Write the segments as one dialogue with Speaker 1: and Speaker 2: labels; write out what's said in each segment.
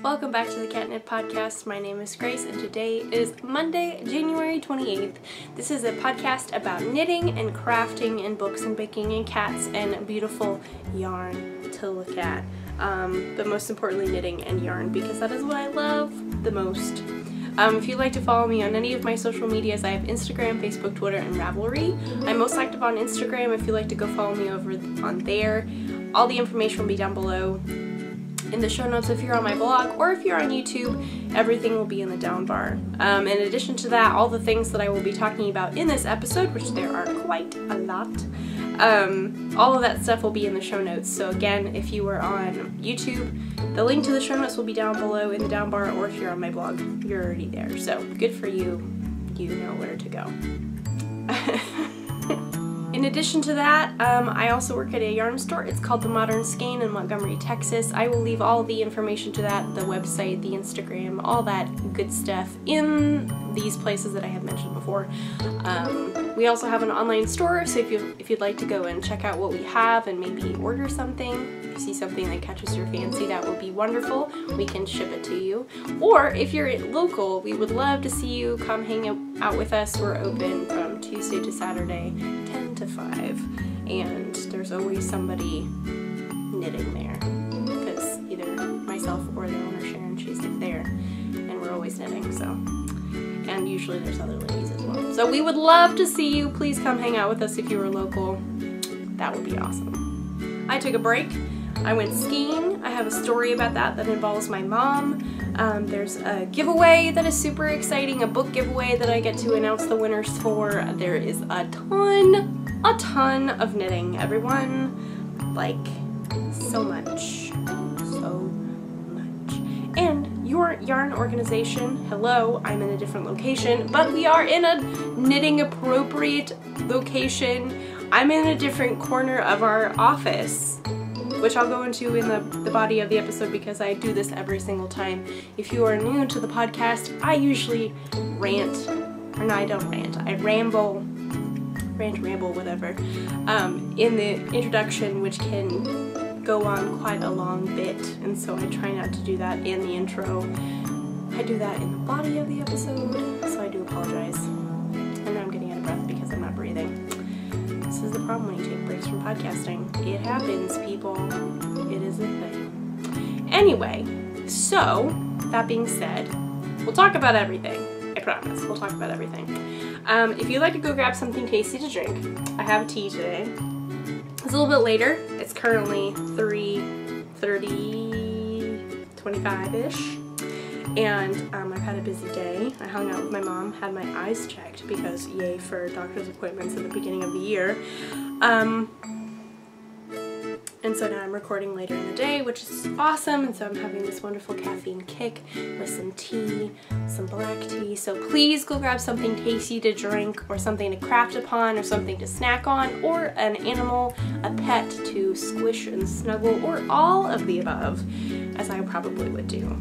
Speaker 1: Welcome back to the Catnip Podcast. My name is Grace and today is Monday, January 28th. This is a podcast about knitting and crafting and books and baking and cats and beautiful yarn to look at. But most importantly knitting and yarn because that is what I love the most. If you'd like to follow me on any of my social medias, I have Instagram, Facebook, Twitter, and Ravelry. I'm most active on Instagram if you'd like to go follow me over on there. All the information will be down below in the show notes if you're on my blog, or if you're on YouTube, everything will be in the down bar. In addition to that, all the things that I will be talking about in this episode, which there are quite a lot, all of that stuff will be in the show notes. So again, if you are on YouTube, the link to the show notes will be down below in the down bar, or if you're on my blog, you're already there. So good for you, you know where to go. In addition to that, I also work at a yarn store. It's called The Modern Skein in Montgomery, Texas. I will leave all the information to that, the website, the Instagram, all that good stuff in these places that I have mentioned before. We also have an online store, so if you'd like to go and check out what we have and maybe order something, if you see something that catches your fancy, that would be wonderful. We can ship it to you. Or if you're local, we would love to see you. Come hang out with us. We're open from Tuesday to Saturday, 10 to 5, and there's always somebody knitting there because either myself or the owner Sharon, she's there, and we're always knitting. So, and usually there's other ladies as well. So we would love to see you. Please come hang out with us if you are local. That would be awesome. I took a break. I went skiing. I have a story about that involves my mom. There's a giveaway that is super exciting, a book giveaway that I get to announce the winners for. There is a ton of knitting, everyone. Like, so much. And your yarn organization, hello, I'm in a different location, but we are in a knitting appropriate location. I'm in a different corner of our office, which I'll go into in the body of the episode because I do this every single time. If you are new to the podcast, I usually rant, or no, I don't rant, I ramble, whatever, in the introduction, which can go on quite a long bit, and so I try not to do that in the intro. I do that in the body of the episode, so I do apologize. I know I'm getting out of breath because I'm not breathing. This is the problem when you take breaks from podcasting. It happens, people. It is a thing. Anyway, so, that being said, we'll talk about everything. I promise, we'll talk about everything. If you'd like to go grab something tasty to drink, I have a tea today. It's a little bit later. It's currently 3:30, 25-ish. And I've had a busy day. I hung out with my mom, had my eyes checked because yay for doctor's appointments at the beginning of the year. And so now I'm recording later in the day, which is awesome, and so I'm having this wonderful caffeine kick with some tea, some black tea. So please go grab something tasty to drink, or something to craft upon, or something to snack on, or an animal, a pet to squish and snuggle, or all of the above, as I probably would do.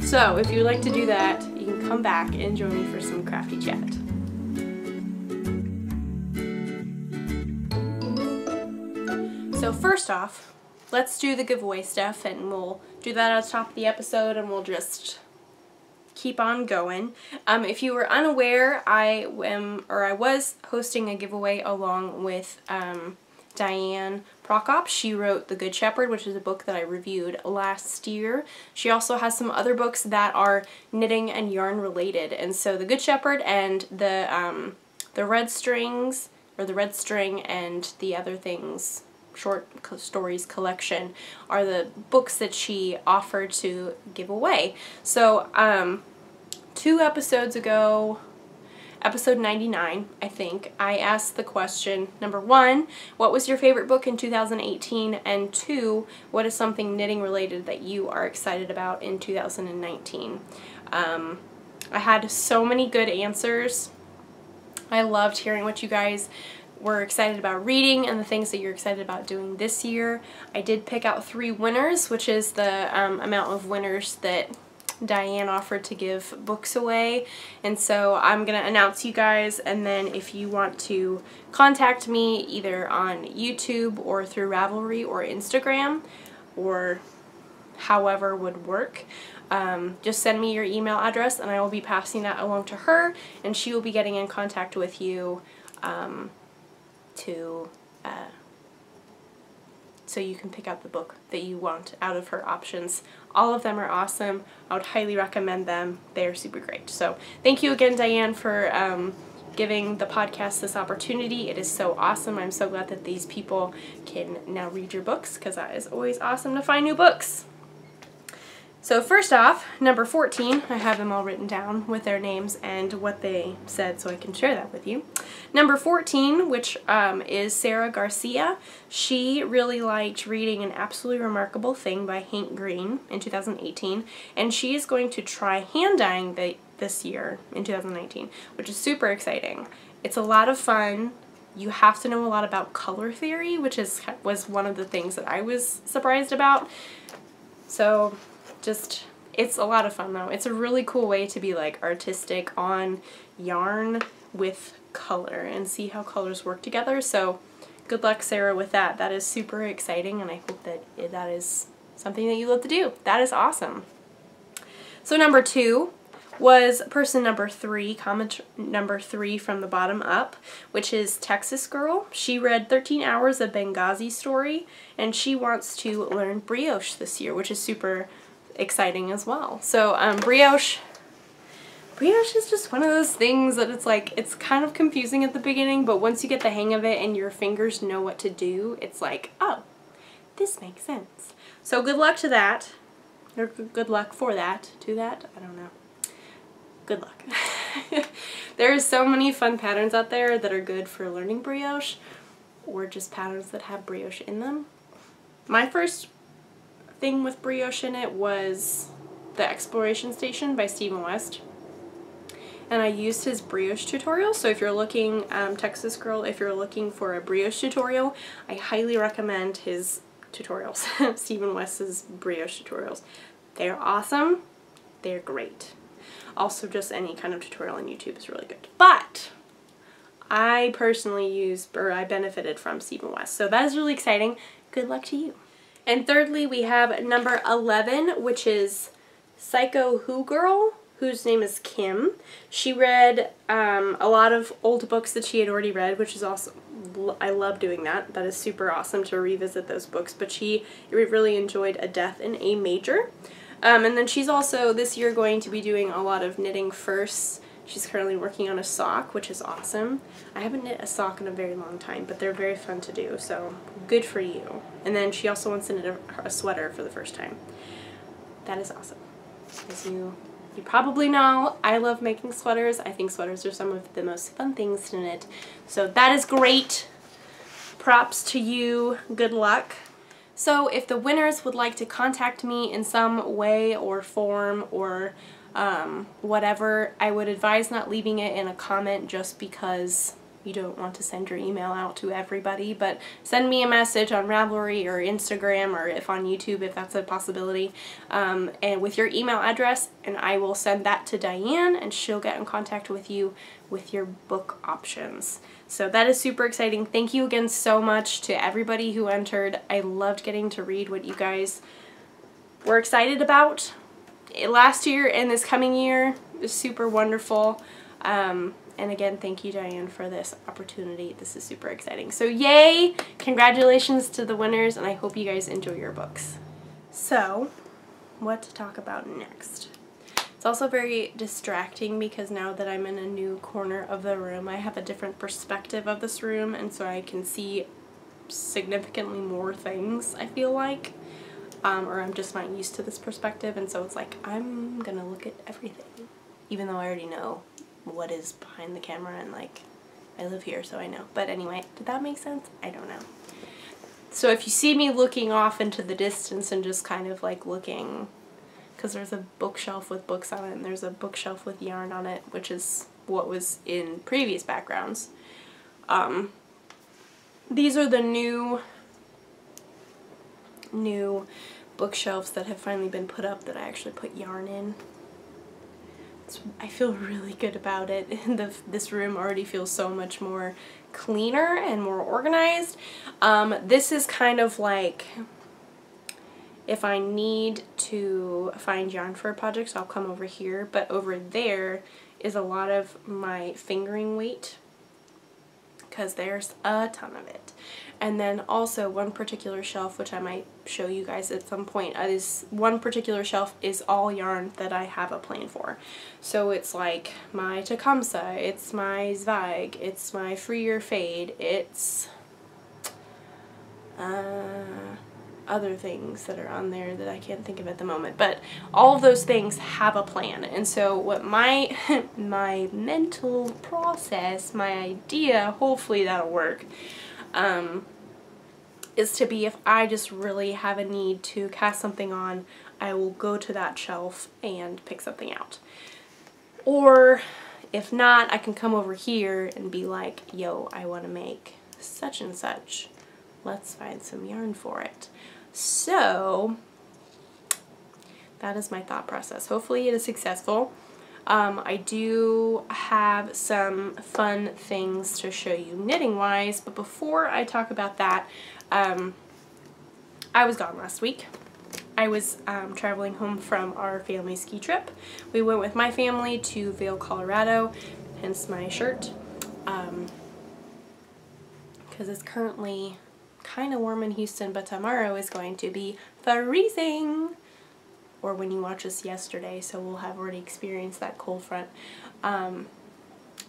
Speaker 1: So if you'd like to do that, you can come back and join me for some crafty chat. So first off, let's do the giveaway stuff, and we'll do that at the top of the episode, and we'll just keep on going. If you were unaware, I was hosting a giveaway along with Diane Prokop. She wrote The Good Shepherd, which is a book that I reviewed last year. She also has some other books that are knitting and yarn related, and so The Good Shepherd and the Red Strings, or the Red String, and the Other Things short stories collection are the books that she offered to give away. So 2 episodes ago, episode 99, I think, I asked the question, number 1, what was your favorite book in 2018? And 2, what is something knitting related that you are excited about in 2019? I had so many good answers. I loved hearing what you guys were excited about reading and the things that you're excited about doing this year. I did pick out 3 winners, which is the amount of winners that Diane offered to give books away, and so I'm gonna announce you guys, and then if you want to contact me either on YouTube or through Ravelry or Instagram or however would work. Just send me your email address and I will be passing that along to her, and she will be getting in contact with you so you can pick out the book that you want out of her options. All of them are awesome. I would highly recommend them. They are super great. So thank you again, Diane, for giving the podcast this opportunity. It is so awesome. I'm so glad that these people can now read your books, because that is always awesome to find new books. So first off, number 14, I have them all written down with their names and what they said so I can share that with you. Number 14, which is Sarah Garcia. She really liked reading An Absolutely Remarkable Thing by Hank Green in 2018, and she is going to try hand dyeing this year in 2019, which is super exciting. It's a lot of fun. You have to know a lot about color theory, which was one of the things that I was surprised about. So it's a lot of fun though. It's a really cool way to be like artistic on yarn with color and see how colors work together. So good luck, Sarah, with that. That is super exciting, and I hope that that is something that you love to do. That is awesome. So number 2 was person number 3, comment number 3 from the bottom up, which is Texas Girl. She read 13 Hours of Benghazi Story, and she wants to learn brioche this year, which is super exciting as well. So brioche is just one of those things that it's like, it's kind of confusing at the beginning, but once you get the hang of it and your fingers know what to do, it's like, oh, this makes sense. So good luck to that, or good luck for that, to that, I don't know. Good luck. There's so many fun patterns out there that are good for learning brioche, or just patterns that have brioche in them. My first thing with brioche in it was the Exploration Station by Stephen West, and I used his brioche tutorial. So if you're looking, Texas Girl, if you're looking for a brioche tutorial, I highly recommend his tutorials. Stephen West's brioche tutorials. They're awesome. They're great. Also, just any kind of tutorial on YouTube is really good. But I personally I benefited from Stephen West, so that is really exciting. Good luck to you. And thirdly, we have number 11, which is Psycho Who Girl, whose name is Kim. She read a lot of old books that she had already read, which is awesome. I love doing that. That is super awesome to revisit those books. But she really enjoyed A Death in A Major. And then she's also this year going to be doing a lot of knitting firsts. She's currently working on a sock, which is awesome. I haven't knit a sock in a very long time, but they're very fun to do, so good for you. And then she also wants to knit a sweater for the first time. That is awesome. As you probably know, I love making sweaters. I think sweaters are some of the most fun things to knit. So that is great. Props to you. Good luck. So if the winners would like to contact me in some way or form or whatever, I would advise not leaving it in a comment just because you don't want to send your email out to everybody, but send me a message on Ravelry or Instagram, or if on YouTube, if that's a possibility, and with your email address, and I will send that to Diane and she'll get in contact with you with your book options. So that is super exciting. Thank you again so much to everybody who entered. I loved getting to read what you guys were excited about last year and this coming year. Is super wonderful. And again, thank you, Diane, for this opportunity. This is super exciting. So yay! Congratulations to the winners, and I hope you guys enjoy your books. So, what to talk about next? It's also very distracting because now that I'm in a new corner of the room, I have a different perspective of this room, and so I can see significantly more things, I feel like. Or I'm just not used to this perspective, and so it's like, I'm gonna look at everything, even though I already know what is behind the camera, and like, I live here, so I know. But anyway, did that make sense? I don't know. So if you see me looking off into the distance and just kind of like looking, because there's a bookshelf with books on it, and there's a bookshelf with yarn on it, which is what was in previous backgrounds. These are the new bookshelves that have finally been put up that I actually put yarn in. I feel really good about it. This room already feels so much more cleaner and more organized. This is kind of like if I need to find yarn for projects, I'll come over here, but over there is a lot of my fingering weight, because there's a ton of it. And then also one particular shelf, which I might show you guys at some point, is one particular shelf is all yarn that I have a plan for. So it's like my Tecumseh, it's my Zweig, it's my Freer Fade, it's other things that are on there that I can't think of at the moment, but all of those things have a plan. And so what my my mental process, my idea, hopefully that'll work, is to be, if I just really have a need to cast something on, I will go to that shelf and pick something out. Or if not, I can come over here and be like, yo, I want to make such and such. Let's find some yarn for it. So that is my thought process. Hopefully it is successful. I do have some fun things to show you knitting wise, but before I talk about that, I was gone last week. I was traveling home from our family ski trip. We went with my family to Vail, Colorado, hence my shirt, because it's currently kind of warm in Houston, but tomorrow is going to be freezing. Or when you watch us yesterday, so we'll have already experienced that cold front,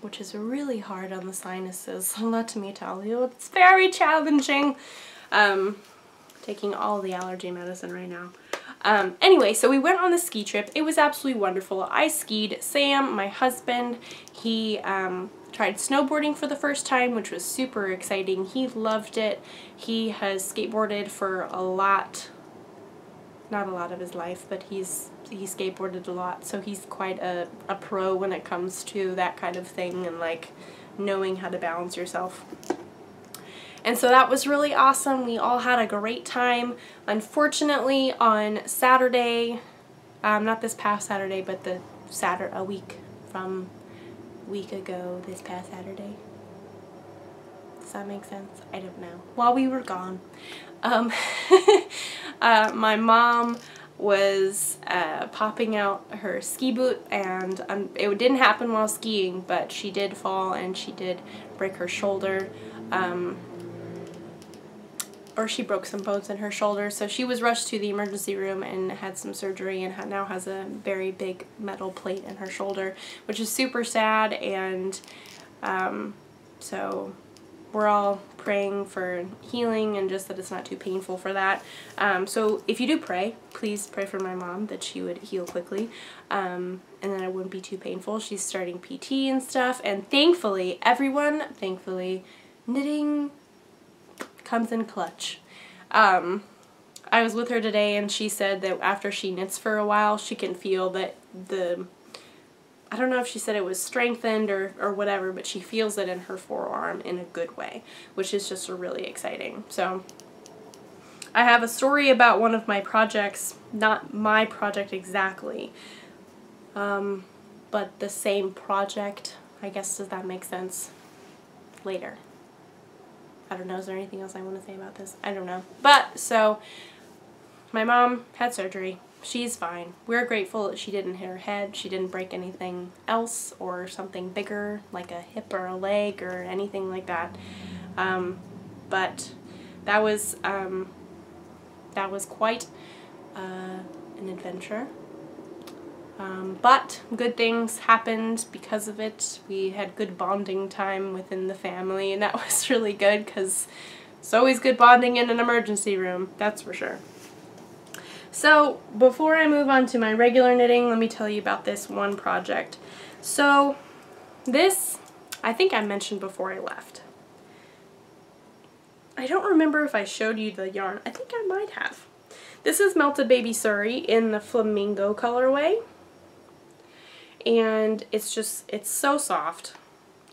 Speaker 1: which is really hard on the sinuses. Let me tell you, it's very challenging. Taking all the allergy medicine right now. Anyway, so we went on the ski trip. It was absolutely wonderful. I skied. Sam, my husband, he tried snowboarding for the first time, which was super exciting. He loved it. He has skateboarded for a lot, not a lot of his life, but he skateboarded a lot, so he's quite a pro when it comes to that kind of thing and like knowing how to balance yourself. And so that was really awesome. We all had a great time. Unfortunately, on Saturday, not this past Saturday, but a week ago, this past Saturday. Does that make sense? I don't know. While we were gone, my mom was popping out her ski boot, and it didn't happen while skiing, but she did fall and she did break her shoulder, or she broke some bones in her shoulder, so she was rushed to the emergency room and had some surgery, and now has a very big metal plate in her shoulder, which is super sad. And so we're all praying for healing and just that it's not too painful for that. So if you do pray, please pray for my mom that she would heal quickly, and then it wouldn't be too painful. She's starting PT and stuff, and thankfully, knitting comes in clutch. I was with her today, and she said that after she knits for a while, she can feel that I don't know if she said it was strengthened or whatever, but she feels it in her forearm in a good way, which is just really exciting. So I have a story about one of my projects, not my project exactly, but the same project, I guess. Does that make sense? Later. I don't know, is there anything else I want to say about this? I don't know. But, so, my mom had surgery. She's fine. We're grateful that she didn't hit her head. She didn't break anything else or something bigger, like a hip or a leg or anything like that. But that was quite an adventure. But good things happened because of it. We had good bonding time within the family, and that was really good, because it's always good bonding in an emergency room, that's for sure. So before I move on to my regular knitting, let me tell you about this one project. So this, I think I mentioned before I left. I don't remember if I showed you the yarn. I think I might have. This is Melted Baby Surrey in the Flamingo colorway. And it's so soft.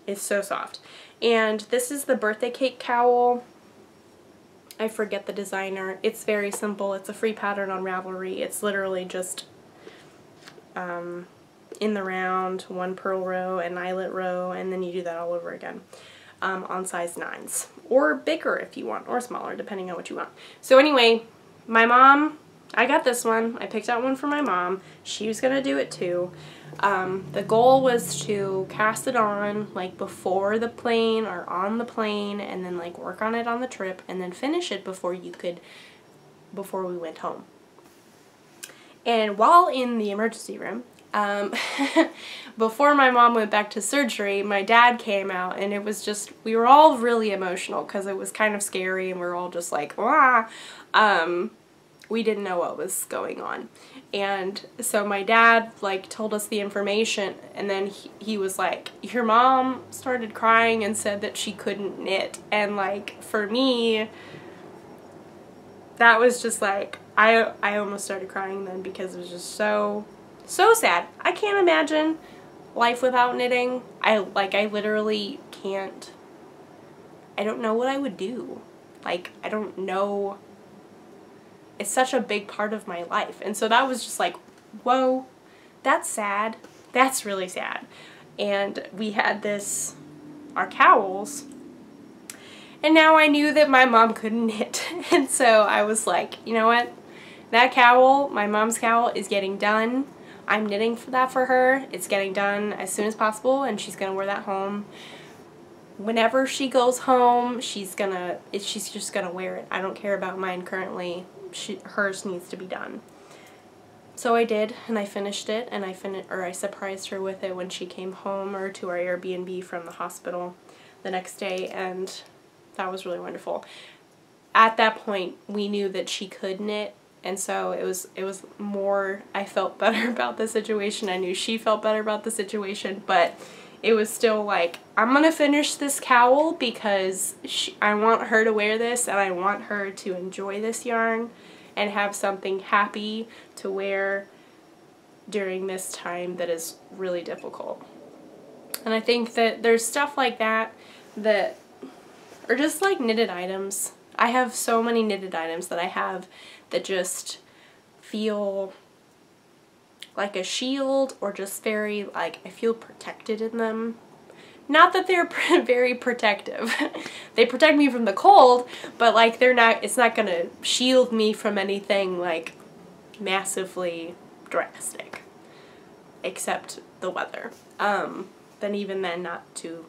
Speaker 1: It's so soft. And this is the birthday cake cowl. I forget the designer. It's very simple. It's a free pattern on Ravelry. It's literally just in the round, one purl row, an eyelet row, and then you do that all over again on size 9s. Or bigger if you want, or smaller, depending on what you want. So anyway, my mom I got this one. I picked out one for my mom. She was going to do it too. The goal was to cast it on like before the plane or on the plane, and then like work on it on the trip, and then finish it before we went home. And while in the emergency room, before my mom went back to surgery, my dad came out, and it was just, we were all really emotional because it was kind of scary, and we were all just like, "Wah!" We didn't know what was going on. And so my dad like told us the information, and then he was like, "Your mom started crying and said that she couldn't knit." And like for me, that was just like, I almost started crying then, because it was just so sad. I can't imagine life without knitting. I literally can't. I don't know what I would do. Like, I don't know. It's such a big part of my life. And so that was just like, whoa, that's sad. That's really sad. And we had our cowls, and now I knew that my mom couldn't knit. And so I was like, you know what? That cowl, my mom's cowl, is getting done. I'm knitting for her. It's getting done as soon as possible, and she's gonna wear that home. Whenever she goes home, she's just gonna wear it. I don't care about mine currently. Hers needs to be done. So I did, and I finished it, and I surprised her with it when she came home, or to our Airbnb from the hospital the next day, and that was really wonderful. At that point, we knew that she could knit, and so it was more, I felt better about the situation. I knew she felt better about the situation, but it was still like, I'm gonna finish this cowl because I want her to wear this, and I want her to enjoy this yarn and have something happy to wear during this time that is really difficult. And I think that there's stuff like that are just like knitted items. I have so many knitted items that I have that just feel like a shield, or just very, like, I feel protected in them. Not that they're very protective. They protect me from the cold, but like it's not gonna shield me from anything like massively drastic, except the weather. Then even then, not to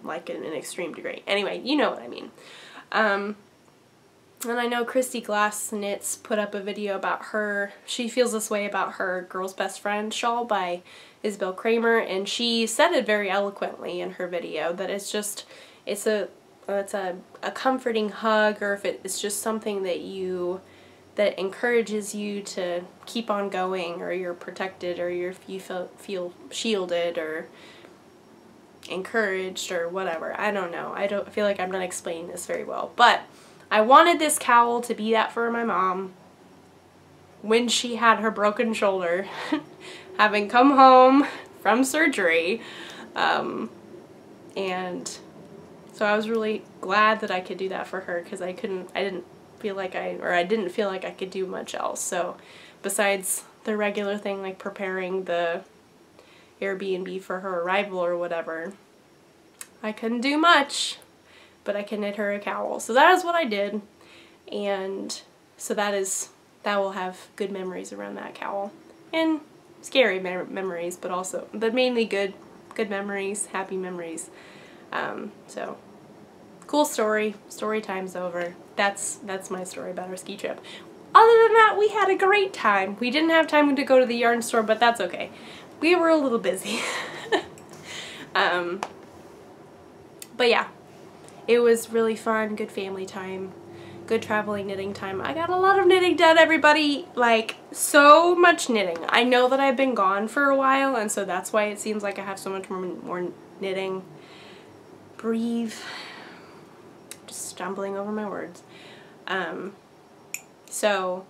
Speaker 1: like an extreme degree. Anyway, you know what I mean. And I know Christy Glass Knits put up a video about she feels this way about her Girl's Best Friend shawl by Isabel Kramer, and she said it very eloquently in her video, that it's a comforting hug, or if it's just something that encourages you to keep on going, or you're protected, or you feel shielded or encouraged or whatever. I don't know. I don't feel like I'm not explaining this very well, but I wanted this cowl to be that for my mom when she had her broken shoulder, having come home from surgery. And so I was really glad that I could do that for her, because I didn't feel like I could do much else. So besides the regular thing like preparing the Airbnb for her arrival or whatever, I couldn't do much. But I can knit her a cowl. So that is what I did, and so that will have good memories around that cowl, and scary memories, but mainly good memories, happy memories. So cool story. Story time's over. That's my story about our ski trip. Other than that, we had a great time. We didn't have time to go to the yarn store, but that's okay. We were a little busy. But yeah. It was really fun, good family time, good traveling knitting time. I got a lot of knitting done, everybody. Like, so much knitting. I know that I've been gone for a while, and so that's why it seems like I have so much more knitting. Breathe. Just stumbling over my words. So,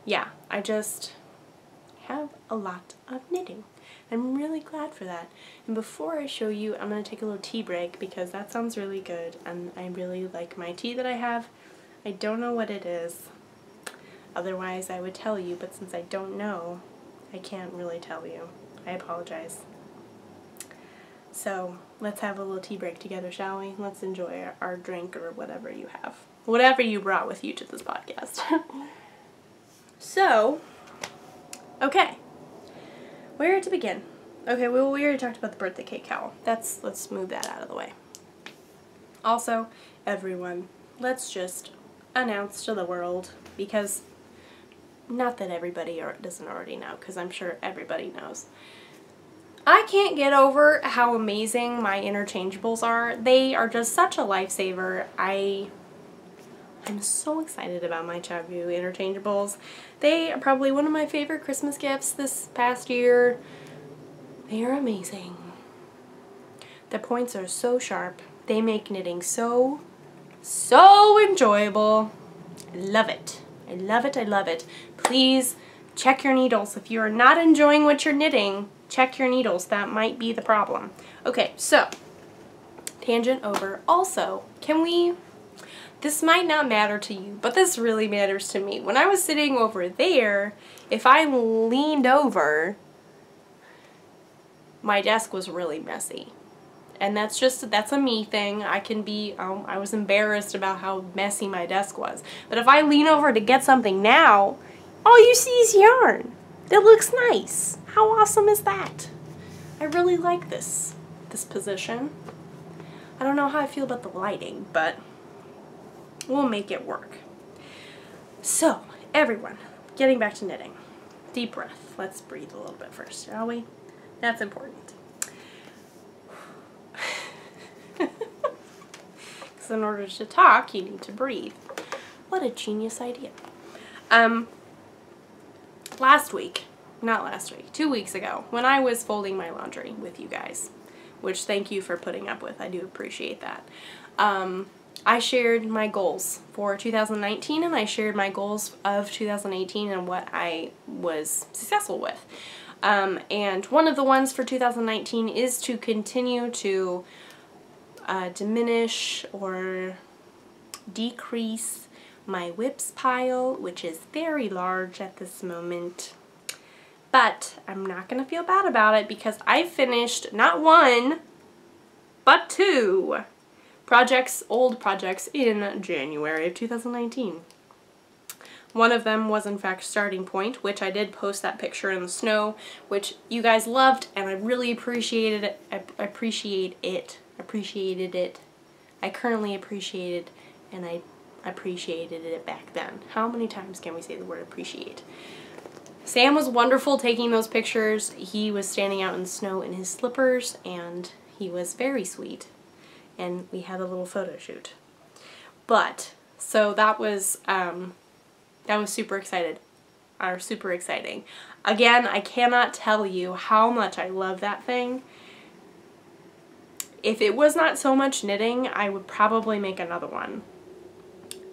Speaker 1: yeah, I just have a lot of knitting. I'm really glad for that. And before I show you, I'm going to take a little tea break, because that sounds really good, and I really like my tea that I have. I don't know what it is. Otherwise I would tell you, but since I don't know, I can't really tell you. I apologize. So let's have a little tea break together, shall we? Let's enjoy our drink or whatever you have. Whatever you brought with you to this podcast. So, okay, where to begin? Okay, well, we already talked about the birthday cake cowl. Let's move that out of the way. Also, everyone, let's just announce to the world, because not that everybody doesn't already know, because I'm sure everybody knows. I can't get over how amazing my interchangeables are. They are just such a lifesaver. I'm so excited about my Chavu interchangeables. They are probably one of my favorite Christmas gifts this past year. They are amazing. The points are so sharp. They make knitting so enjoyable. I love it. I love it. I love it. Please check your needles. If you are not enjoying what you're knitting, check your needles. That might be the problem. Okay, so tangent over. Also, this might not matter to you, but this really matters to me. When I was sitting over there, if I leaned over, my desk was really messy. And that's a me thing. I was embarrassed about how messy my desk was. But if I lean over to get something now, all you see is yarn. That looks nice. How awesome is that? I really like this position. I don't know how I feel about the lighting, but we'll make it work. So, everyone, getting back to knitting. Deep breath. Let's breathe a little bit first, shall we? That's important. Because in order to talk, you need to breathe. What a genius idea. 2 weeks ago, when I was folding my laundry with you guys, which thank you for putting up with, I do appreciate that. I shared my goals for 2019, and I shared my goals of 2018 and what I was successful with. And one of the ones for 2019 is to continue to diminish or decrease my whips pile, which is very large at this moment. But I'm not going to feel bad about it, because I finished not one, but 2 old projects in January of 2019. One of them was in fact Starting Point, which I did post that picture in the snow, which you guys loved, and I really appreciated it. I currently appreciate it, and I appreciated it back then. How many times can we say the word appreciate? Sam was wonderful taking those pictures. He was standing out in the snow in his slippers, and he was very sweet. And we had a little photo shoot. But, so that was super exciting. Again, I cannot tell you how much I love that thing. If it was not so much knitting, I would probably make another one.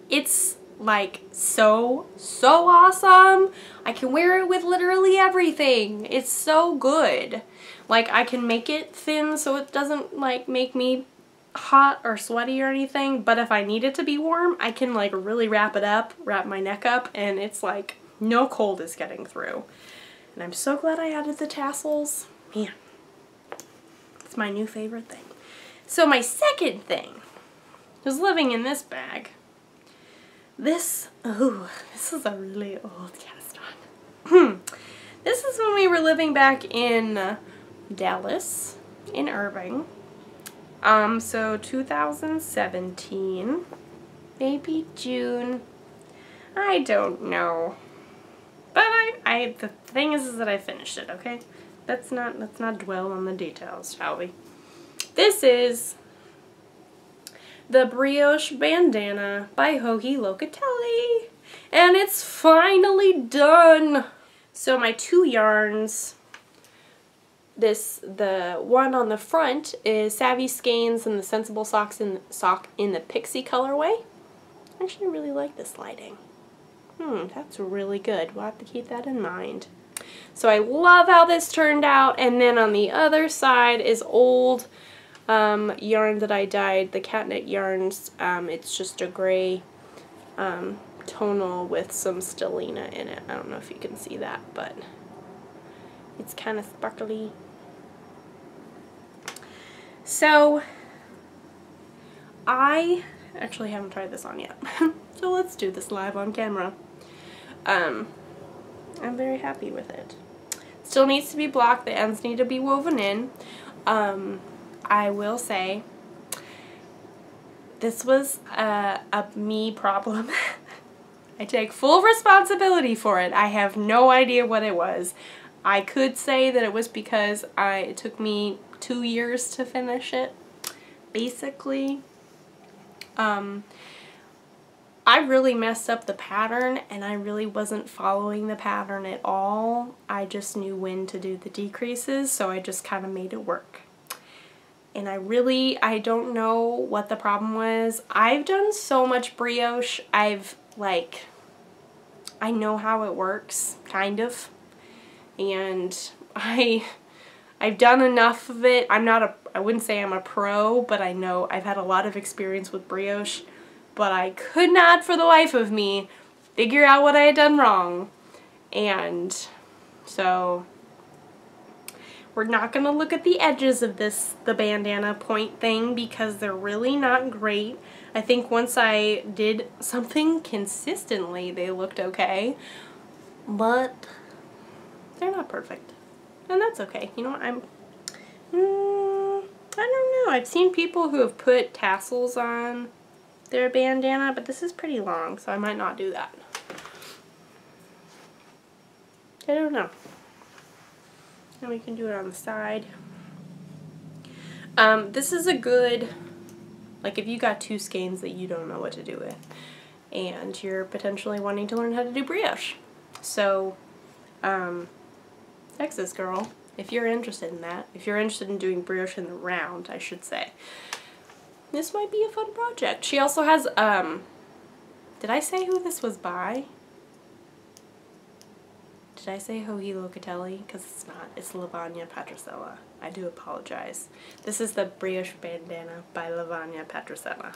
Speaker 1: It's like so awesome. I can wear it with literally everything. It's so good. Like, I can make it thin so it doesn't like make me hot or sweaty or anything, but if I need it to be warm, I can like really wrap my neck up, and it's like no cold is getting through. And I'm so glad I added the tassels. Man, it's my new favorite thing. So my second thing was living in this bag. This is a really old cast on. This is when we were living back in Dallas, in Irving. So 2017, maybe June, I don't know. But the thing is that I finished it, okay? Let's not dwell on the details, shall we? This is the Brioche bandana by Hoagie Locatelli, and it's finally done. So my 2 yarns, the one on the front is Savvy Skeins and the Sensible Sock in the Pixie colorway. I actually really like this lighting. That's really good. We'll have to keep that in mind. So I love how this turned out. And then on the other side is old yarn that I dyed, the Catnip yarns. It's just a gray tonal with some stellina in it. I don't know if you can see that, but it's kind of sparkly. So I actually haven't tried this on yet. So let's do this live on camera. I'm very happy with it. Still needs to be blocked. The ends need to be woven in. I will say this was a me problem. I take full responsibility for it. I have no idea what it was. I could say that it was because it took me 2 years to finish it, basically. I really messed up the pattern, and I really wasn't following the pattern at all. I just knew when to do the decreases, so I just kind of made it work. And I don't know what the problem was. I've done so much brioche. I know how it works, kind of. And I've done enough of it. I wouldn't say I'm a pro, but I know I've had a lot of experience with brioche. But I could not for the life of me figure out what I had done wrong. And so we're not going to look at the edges of the bandana point thing because they're really not great. I think once I did something consistently, they looked okay. But they're not perfect. And that's okay. You know what? I don't know. I've seen people who have put tassels on their bandana, but this is pretty long, so I might not do that. I don't know. And we can do it on the side. This is a good, like if you got 2 skeins that you don't know what to do with, and you're potentially wanting to learn how to do brioche. So, Texas girl, if you're interested in that, if you're interested in doing brioche in the round, I should say, this might be a fun project. She also has, did I say who this was by? Did I say Joji Locatelli? Because it's not. It's Lavanya Patricella. I do apologize. This is the Brioche Bandana by Lavanya Patricella.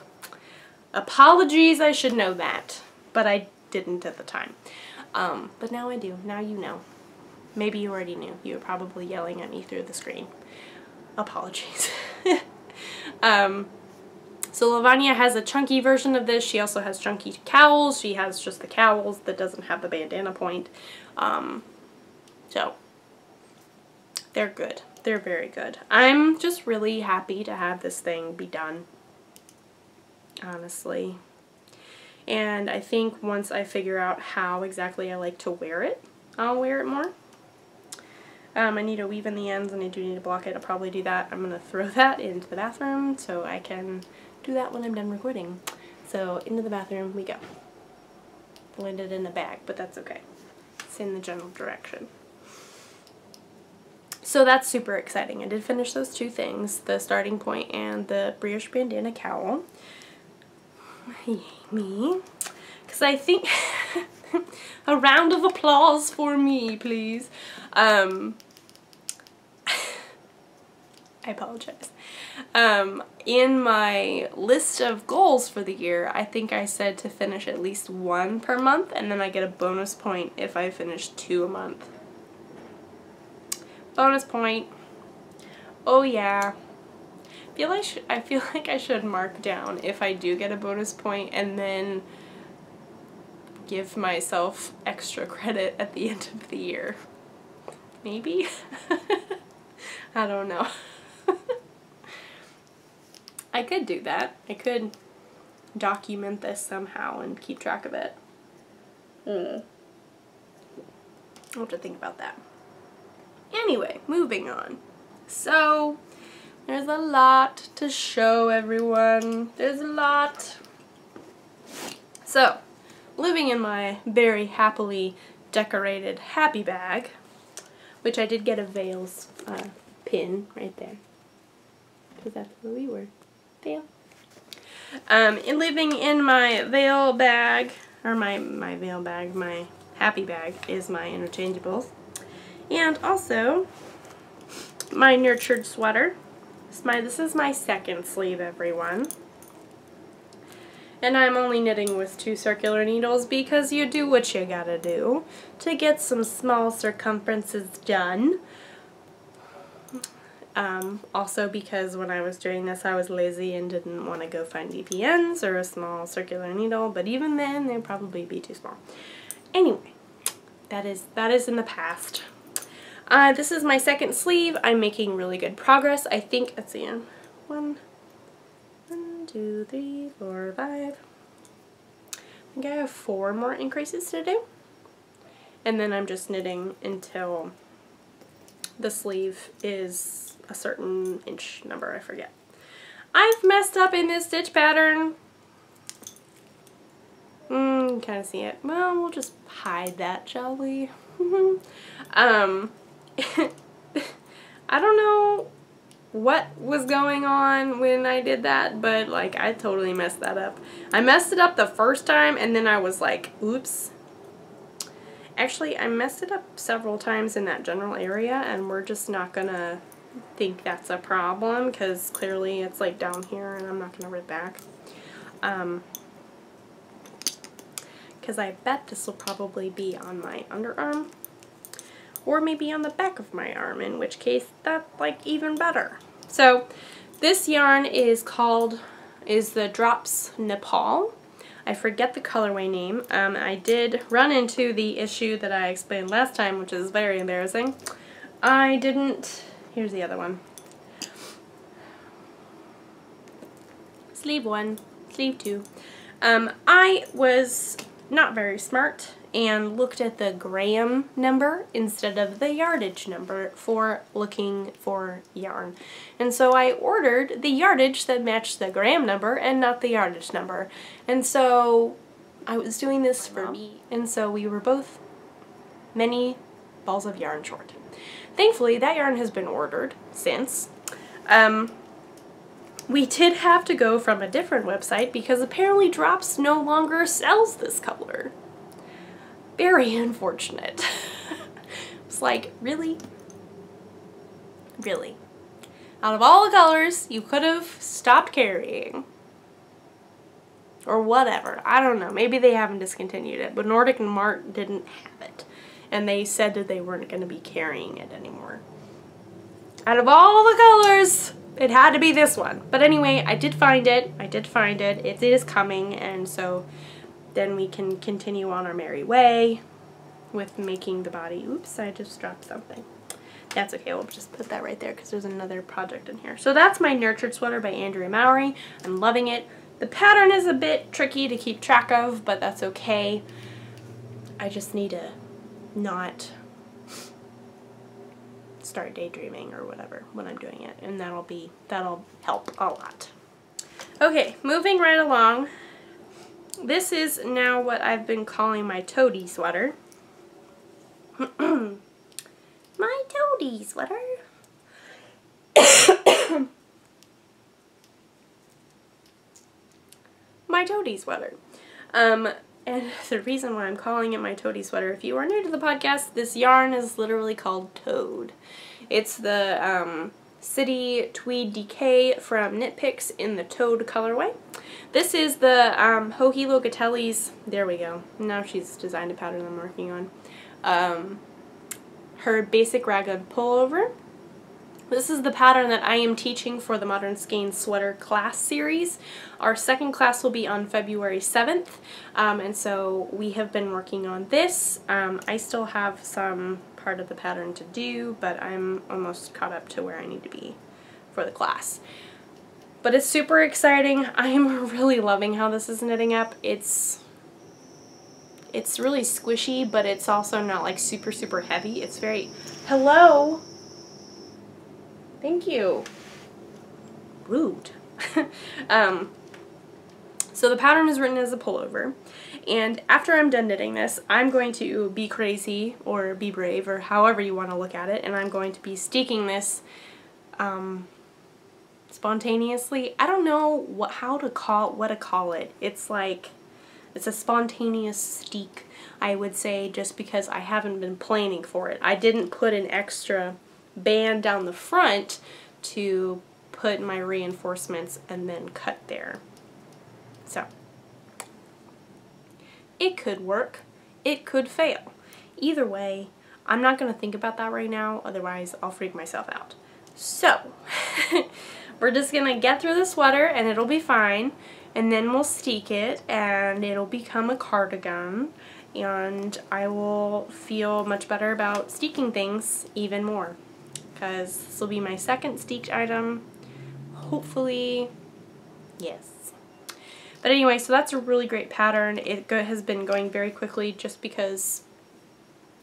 Speaker 1: Apologies, I should know that. But I didn't at the time. But now I do. Now you know. Maybe you already knew. You were probably yelling at me through the screen. Apologies. So Lavanya has a chunky version of this. She also has chunky cowls. She has just the cowls that doesn't have the bandana point. So they're good. They're very good. I'm just really happy to have this thing be done, honestly. And I think once I figure out how exactly I like to wear it, I'll wear it more. I need to weave in the ends and I do need to block it. I'll probably do that. I'm going to throw that into the bathroom so I can do that when I'm done recording. So into the bathroom we go. Landed in a bag, but that's okay. It's in the general direction. So that's super exciting. I did finish those 2 things, the starting point and the brioche bandana cowl. Yay me. Because I think a round of applause for me, please. I apologize. In my list of goals for the year, I think I said to finish at least 1 per month, and then I get a bonus point if I finish 2 a month. Bonus point. Oh yeah. I feel like I should mark down if I do get a bonus point and then give myself extra credit at the end of the year. Maybe? I don't know. I could do that. I could document this somehow and keep track of it. I'll have to think about that. Anyway, moving on. So, there's a lot to show everyone. There's a lot. So, living in my very happily decorated happy bag, which I did get a Veils pin right there, because that's where we were. Veil. In living in my Veil bag, or my Veil bag, my happy bag is my interchangeables, and also my nurtured sweater. This is my 2nd sleeve, everyone. And I'm only knitting with 2 circular needles because you do what you gotta do to get some small circumferences done. Also because when I was doing this I was lazy and didn't want to go find DPNs or a small circular needle, but even then they'd probably be too small. Anyway, that is in the past. This is my second sleeve. I'm making really good progress. I think, let's see, 1, 2, 3, 4, 5. I think I have 4 more increases to do. And then I'm just knitting until the sleeve is a certain inch number, I forget. I've messed up in this stitch pattern. You kind of see it. Well, we'll just hide that, shall we? I don't know what was going on when I did that, but like I totally messed that up. I messed it up the first time and then I was like, oops. Actually, I messed it up several times in that general area, and we're just not gonna think that's a problem because clearly it's like down here and I'm not gonna rip back. Because I bet this will probably be on my underarm or maybe on the back of my arm, in which case that's like even better. So this yarn is the Drops Nepal. I forget the colorway name. I did run into the issue that I explained last time, which is very embarrassing. Here's the other one. Sleeve 1, sleeve 2. I was not very smart and looked at the gram number instead of the yardage number for looking for yarn. And so I ordered the yardage that matched the gram number and not the yardage number. And so I was doing this for me. And so we were both many balls of yarn short. Thankfully, that yarn has been ordered since. We did have to go from a different website because apparently Drops no longer sells this color. Very unfortunate. It's like, really? Really? Out of all the colors you could have stopped carrying. Or whatever. I don't know. Maybe they haven't discontinued it, but Nordic and Mart didn't have it. And they said that they weren't going to be carrying it anymore. Out of all the colors, it had to be this one. But anyway, I did find it. It is coming, and so then we can continue on our merry way with making the body. Oops, I just dropped something. That's okay, we'll just put that right there because there's another project in here. So that's my Nurtured Sweater by Andrea Mowry. I'm loving it. The pattern is a bit tricky to keep track of, but that's okay. I just need to not start daydreaming or whatever when I'm doing it, and that'll help a lot. Okay, moving right along. This is now what I've been calling my toady sweater. My toady sweater. My toady sweater. And the reason why I'm calling it my toady sweater, if you are new to the podcast, this yarn is literally called Toad. It's the City Tweed DK from Knit Picks in the Toad colorway. This is the Joji Locatelli's, there we go, now she's designed a pattern I'm working on, her basic raglan pullover. This is the pattern that I am teaching for the Modern Skein Sweater class series. Our second class will be on February 7th, and so we have been working on this. I still have some part of the pattern to do, but I'm almost caught up to where I need to be for the class. But it's super exciting. I am really loving how this is knitting up. It's really squishy, but it's also not like super, super heavy. It's very, hello? Thank you. Rude. So the pattern is written as a pullover, and after I'm done knitting this, I'm going to be crazy or be brave or however you want to look at it, and I'm going to be steeking this spontaneously. I don't know what to call it. It's like, it's a spontaneous steek, I would say, just because I haven't been planning for it. I didn't put an extra band down the front to put my reinforcements and then cut there. So it could work, it could fail. Either way, I'm not going to think about that right now, otherwise I'll freak myself out. So we're just going to get through the sweater and it'll be fine, and then we'll steek it and it'll become a cardigan, and I will feel much better about steeking things even more, because this will be my second steeked item, hopefully. Yes. But anyway, so that's a really great pattern. It has been going very quickly just because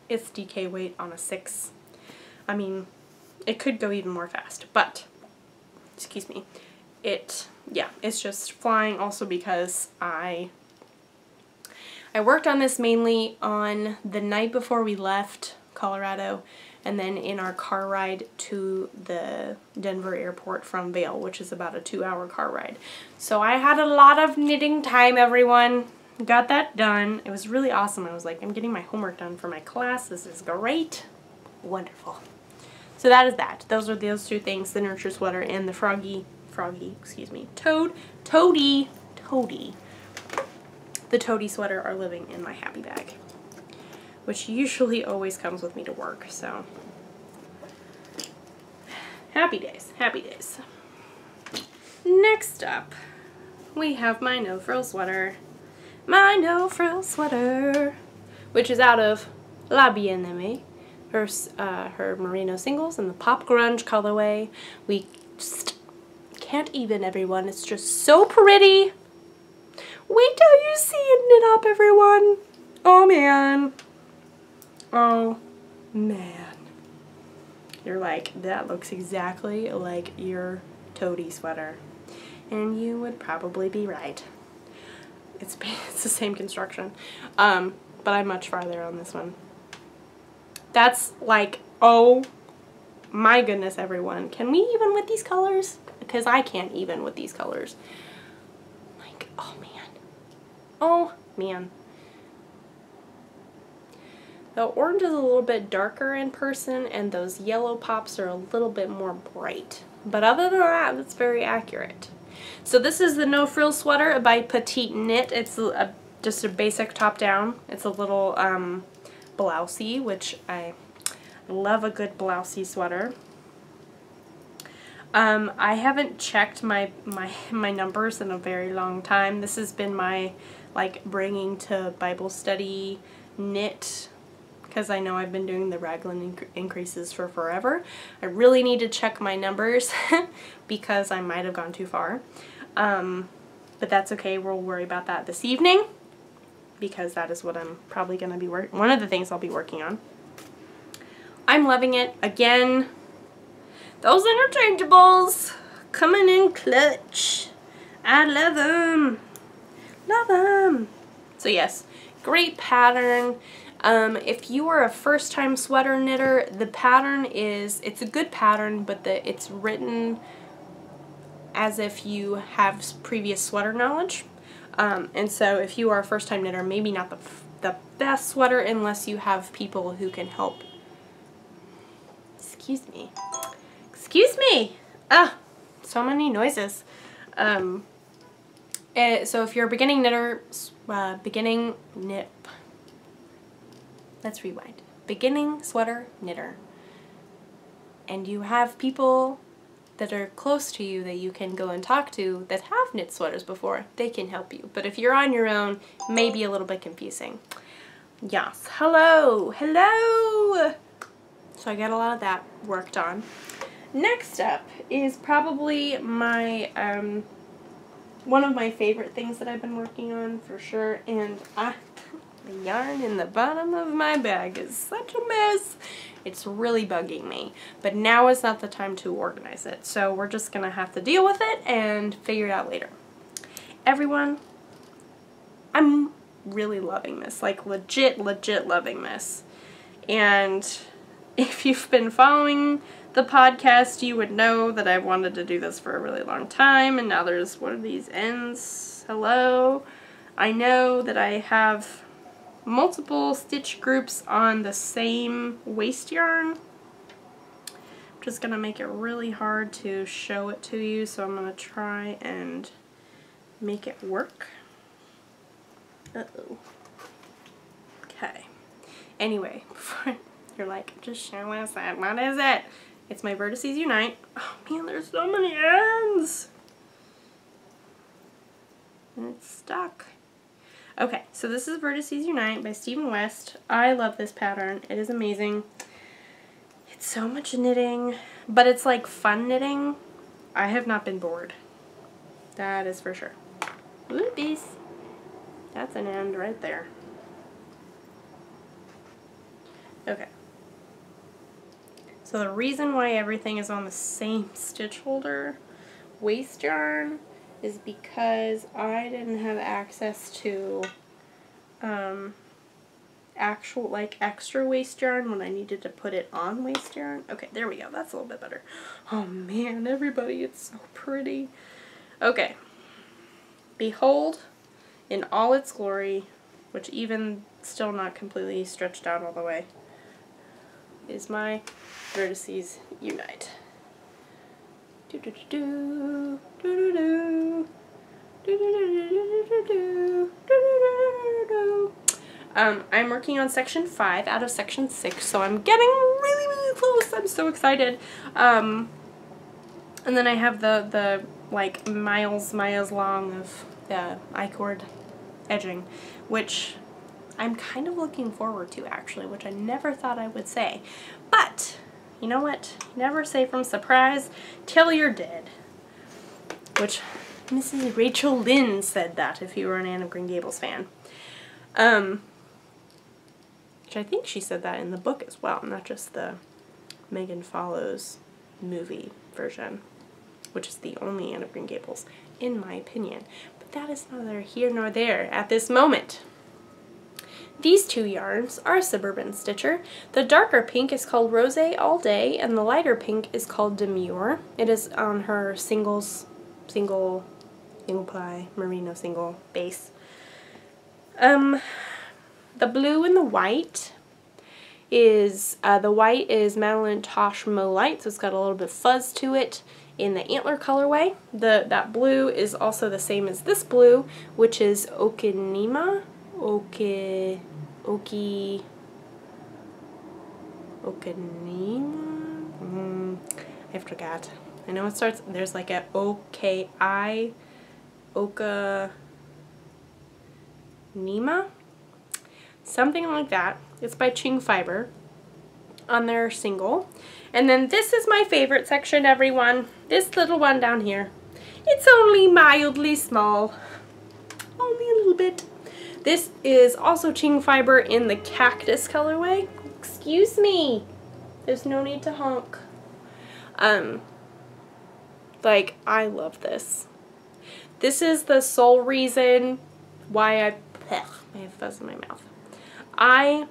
Speaker 1: it's DK weight on a 6. I mean, it could go even more fast, but, excuse me, yeah, it's just flying also because I worked on this mainly on the night before we left Colorado, and then in our car ride to the Denver airport from Vail, which is about a 2-hour car ride. So I had a lot of knitting time, everyone. Got that done. It was really awesome. I was like, I'm getting my homework done for my class. This is great. Wonderful. So that is that. Those are those 2 things, the nurture sweater and the toady. The toady sweater are living in my happy bag, which usually always comes with me to work, so happy days, happy days. Next up, we have my no-frills sweater. My no-frills sweater, which is out of La Bien-Aimée, her merino singles in the pop grunge colorway. We just can't even, everyone. It's just so pretty. Wait till you see it knit up, everyone. Oh man. Oh man. You're like, that looks exactly like your toady sweater. And you would probably be right. It's the same construction. But I'm much farther on this one. That's like, oh my goodness, everyone. Can we even with these colors? Because I can't even with these colors. Like, oh man. Oh man. The orange is a little bit darker in person, and those yellow pops are a little bit more bright. But other than that, it's very accurate. So this is the No Frills sweater by Petite Knit. It's just a basic top down. It's a little blousey, which I love a good blousey sweater. I haven't checked my numbers in a very long time. This has been my like bringing to Bible study knit, because I know I've been doing the raglan increases for forever. I really need to check my numbers because I might have gone too far. But that's okay. We'll worry about that this evening, because that is what I'm probably going to be working. One of the things I'll be working on. I'm loving it. Again, those interchangeables coming in clutch. I love them. Love them. So yes, great pattern. If you are a first-time sweater knitter, the pattern is, it's a good pattern, but it's written as if you have previous sweater knowledge. And so if you are a first-time knitter, maybe not the best sweater unless you have people who can help. Excuse me. Excuse me! Ah, so many noises. So if you're a beginning knitter, let's rewind. Beginning sweater knitter, and you have people that are close to you that you can go and talk to that have knit sweaters before, they can help you. But if you're on your own, maybe a little bit confusing. Yes. Hello! Hello! So I got a lot of that worked on. Next up is probably my, one of my favorite things that I've been working on for sure, and the yarn in the bottom of my bag is such a mess. It's really bugging me, but now is not the time to organize it, so we're just gonna have to deal with it and figure it out later. Everyone, I'm really loving this, like legit loving this. And if you've been following the podcast, you would know that I've wanted to do this for a really long time, and now there's one of these ends. Hello. I know that I have multiple stitch groups on the same waste yarn. I'm just gonna make it really hard to show it to you, so I'm gonna try and make it work. Uh-oh. Okay. Anyway, before you're like, just show us that. What is it? It's my Vertices Unite. Oh man, there's so many ends! And it's stuck. Okay, so this is Vertices Unite by Stephen West. I love this pattern. It is amazing. It's so much knitting, but it's like fun knitting. I have not been bored. That is for sure. Whoopies. That's an end right there. Okay. So the reason why everything is on the same stitch holder waist yarn is because I didn't have access to actual like extra waist yarn when I needed to put it on waist yarn. Okay, there we go. That's a little bit better. Oh man, everybody, it's so pretty. Okay. Behold in all its glory, which even still not completely stretched out all the way, is my Vertices Unite. Do do do do do do do do do do do do. I'm working on section 5 out of section 6, so I'm getting really close. I'm so excited. And then I have the like miles long of I-cord edging, which I'm kind of looking forward to actually, which I never thought I would say. But you know what? Never say from surprise till you're dead. Which Mrs. Rachel Lynn said that, if you were an Anne of Green Gables fan. Which I think she said that in the book as well, not just the Megan Follows movie version, which is the only Anne of Green Gables, in my opinion. But that is neither here nor there at this moment. These two yarns are Suburban Stitcher. The darker pink is called Rose All Day, and the lighter pink is called Demure. It is on her single ply merino single base. The blue and the white is Madeline Tosh Mo Light, so it's got a little bit of fuzz to it in the antler colorway. That blue is also the same as this blue, which is Okinima. Okinima? I forgot. I know it starts, there's like a O-K-I, Okinima? Something like that. It's by Ching Fiber on their single. And then this is my favorite section, everyone. This little one down here. It's only mildly small. Only a little bit. This is also Ching Fiber in the Cactus colorway. Excuse me. There's no need to honk. Like, I love this. This is the sole reason why I have fuzz in my mouth. I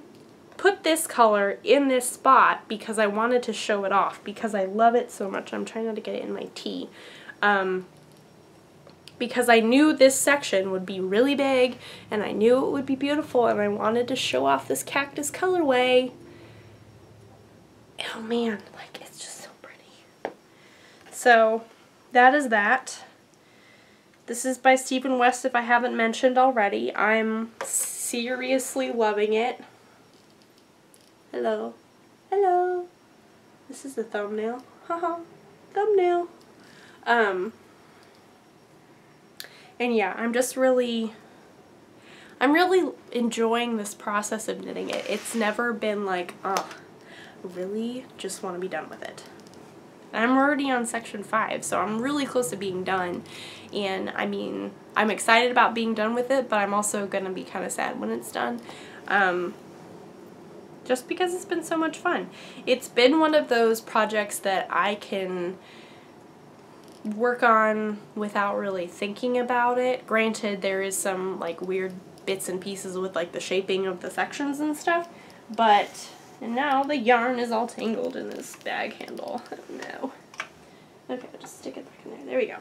Speaker 1: put this color in this spot because I wanted to show it off, because I love it so much. I'm trying not to get it in my tea. Because I knew this section would be really big, and I knew it would be beautiful, and I wanted to show off this cactus colorway. Oh man, like, it's just so pretty. So, that is that. This is by Stephen West, if I haven't mentioned already. I'm seriously loving it. Hello. Hello. This is the thumbnail. Haha. Thumbnail. And yeah, I'm really enjoying this process of knitting it. It's never been like, oh, really just want to be done with it. I'm already on section 5, so I'm really close to being done. And I mean, I'm excited about being done with it, but I'm also going to be kind of sad when it's done. Just because it's been so much fun. It's been one of those projects that I can work on without really thinking about it. Granted, there is some like weird bits and pieces with like the shaping of the sections and stuff, but and now the yarn is all tangled in this bag handle. Oh no. Okay, I'll just stick it back in there. There we go.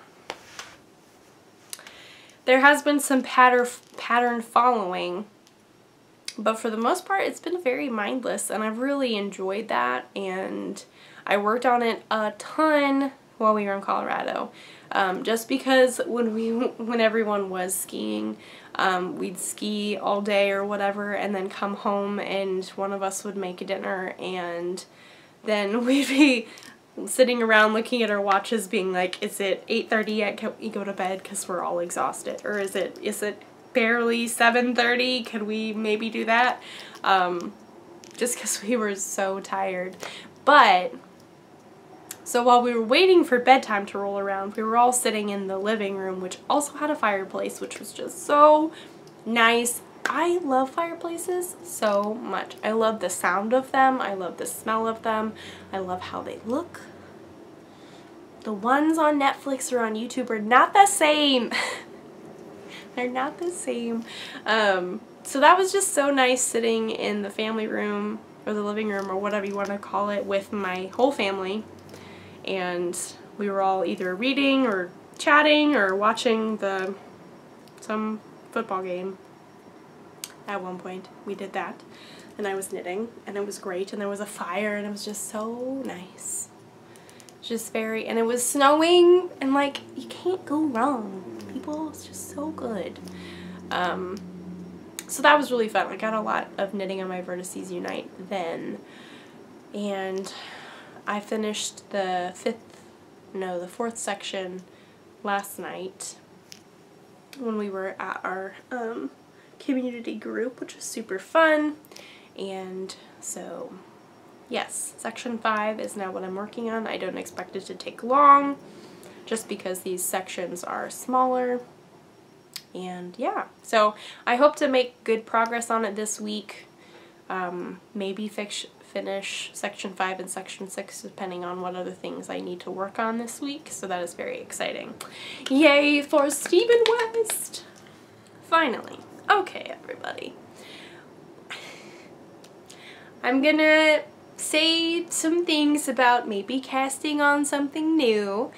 Speaker 1: There has been some pattern following, but for the most part it's been very mindless, and I've really enjoyed that, and I worked on it a ton while we were in Colorado. Just because when everyone was skiing, we'd ski all day or whatever, and then come home and one of us would make dinner, and then we'd be sitting around looking at our watches being like, is it 8:30 yet? Can we go to bed because we're all exhausted? Or is it barely 7:30. Could we maybe do that? Just because we were so tired. But, so while we were waiting for bedtime to roll around, we were all sitting in the living room, which also had a fireplace, which was just so nice. I love fireplaces so much. I love the sound of them. I love the smell of them. I love how they look. The ones on Netflix or on YouTube are not the same. They're not the same. So that was just so nice sitting in the family room or the living room or whatever you want to call it with my whole family. And we were all either reading or chatting or watching some football game. At one point we did that, and I was knitting, and it was great, and there was a fire, and it was just so nice. Just very, and it was snowing, and like, you can't go wrong, people. It's just so good. So that was really fun. I got a lot of knitting on my Vertices Unite then, and I finished the fourth section last night when we were at our community group, which was super fun. And so yes, section 5 is now what I'm working on. I don't expect it to take long just because these sections are smaller. And yeah, so I hope to make good progress on it this week. Maybe finish section 5 and section 6 depending on what other things I need to work on this week. So that is very exciting. Yay for Stephen West! Finally. Okay, everybody. I'm gonna say some things about maybe casting on something new,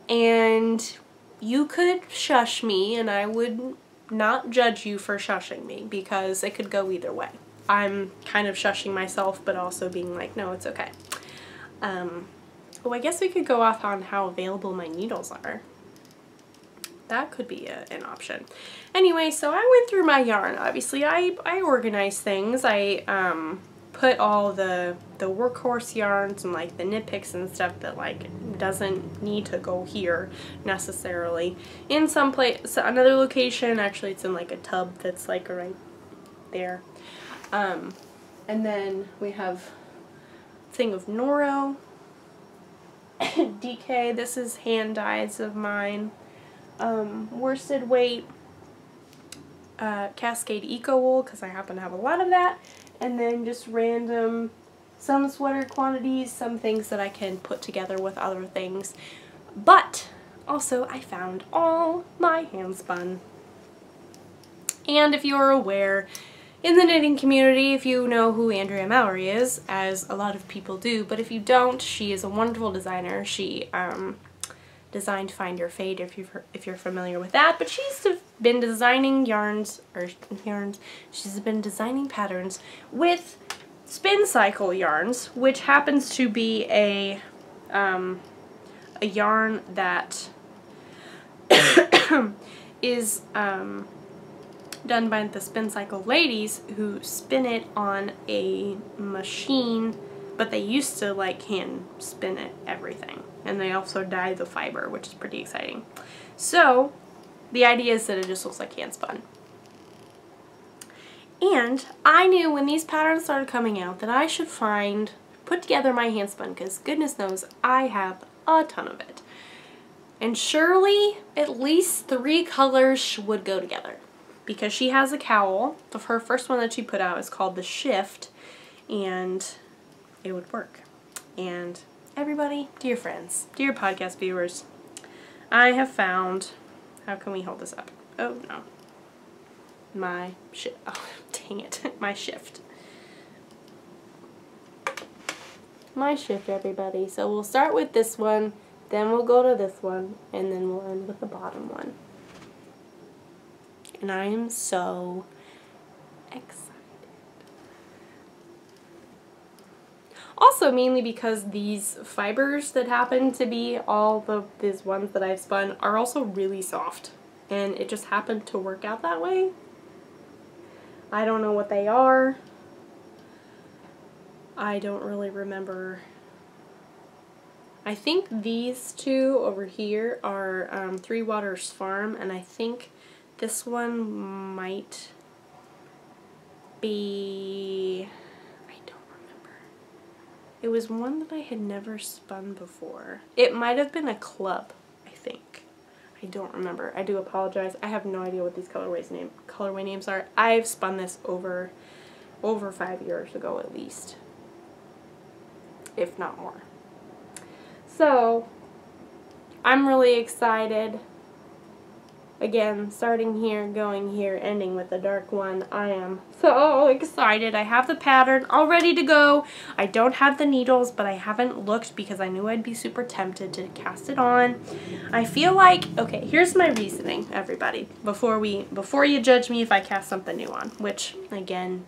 Speaker 1: and you could shush me and I would not judge you for shushing me, because it could go either way. I'm kind of shushing myself but also being like, no, it's okay. Oh, I guess we could go off on how available my needles are. That could be an option. Anyway, so I went through my yarn. Obviously, I organized things. I put all the workhorse yarns and like the knit picks and stuff that like doesn't need to go here necessarily in some place, another location. Actually, it's in like a tub that's like right there. And then we have a thing of Noro, DK. This is hand dyes of mine. Worsted weight, Cascade Eco Wool, because I happen to have a lot of that, and then just random, some sweater quantities, some things that I can put together with other things. But also I found all my hand spun. And if you are aware, in the knitting community, if you know who Andrea Mallory is, as a lot of people do, but if you don't, she is a wonderful designer. She designed Find Your Fade, if you're familiar with that, but she's been designing she's been designing patterns with Spin Cycle yarns, which happens to be a yarn that is done by the Spin Cycle ladies, who spin it on a machine, but they used to like hand spin it everything. And they also dye the fiber, which is pretty exciting. So the idea is that it just looks like hand spun. And I knew when these patterns started coming out that I should put together my hand spun, because goodness knows I have a ton of it. And surely at least 3 colors would go together, because she has a cowl. Her first one that she put out is called the Shift, and it would work. And everybody, dear friends, dear podcast viewers, I have found, how can we hold this up? Oh no. My shift, oh dang it, my shift. My shift, everybody. So we'll start with this one, then we'll go to this one, and then we'll end with the bottom one. And I am so excited. Also, mainly because these fibers that happen to be these ones that I've spun are also really soft, and it just happened to work out that way. I don't know what they are. I don't really remember. I think these two over here are Three Waters Farm, and I think This one might be, I don't remember. It was one that I had never spun before. It might have been a club, I think. I don't remember. I do apologize. I have no idea what these colorway names are. I've spun this over 5 years ago at least, if not more. So I'm really excited. Again, starting here, going here, ending with the dark one. I am so excited. I have the pattern all ready to go. I don't have the needles, but I haven't looked because I knew I'd be super tempted to cast it on. I feel like, okay, here's my reasoning, everybody, before you judge me if I cast something new on, which, again,